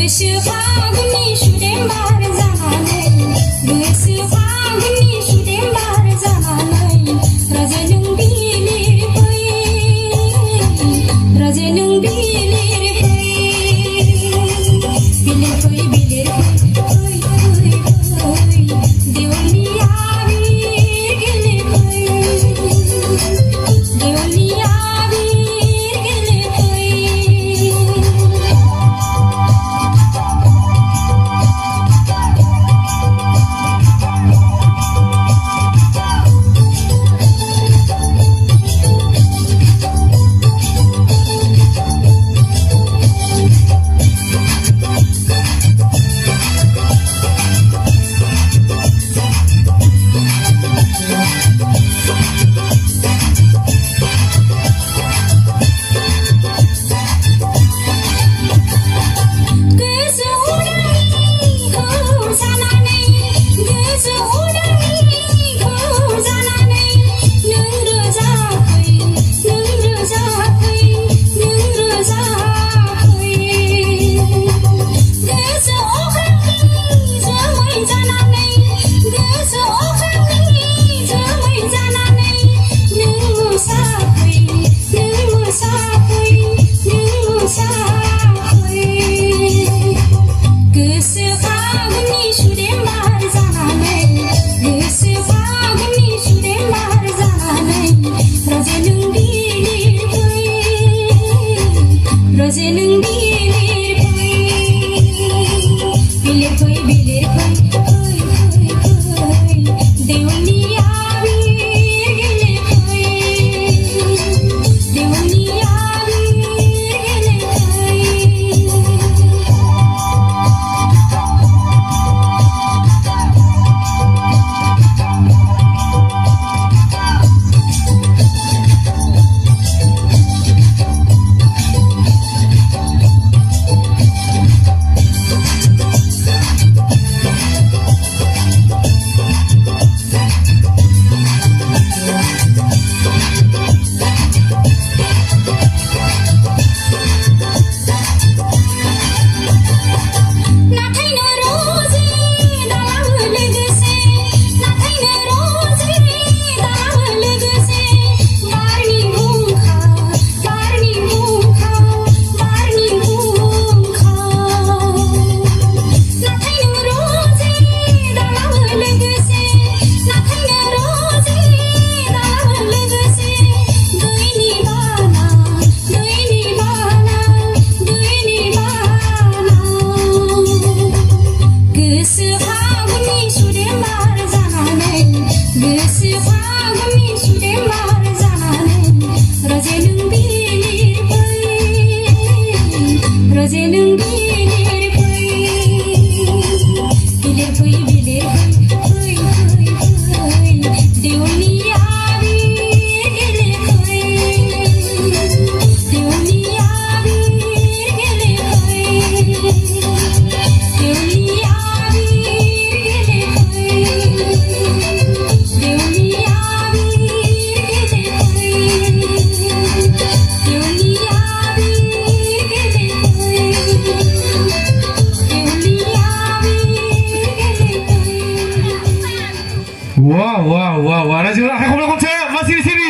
गोसो फागुननि सुदेम बार जानानै गोसो फागुननि सुदेम बार जानानै राजे नों बिलिर फै राजे नों बिलिर फै बिलिर फै बिलिर फै फै फै देवलनि आबिर गेले फै देवलनि आबिर गेले फै राजे नों बिलिर फै बिलिर फै बिलिर फै फै फै फै देवलनि आबिर गेले फै देवलनि आबिर गेले फै गोसो फागुननि सुदेम बार जानानै गोसो फागुननि सुदेम बार जानानै राजे नों बिलिर फै राजे नों बिलिर फै बिलिर फै बिलिर फै फै फै देवलनि आबिर गेले फै देवलनि आबिर गेले फै देवलनि Wah, wah, wah, wah. Nah, juga, masih di sini.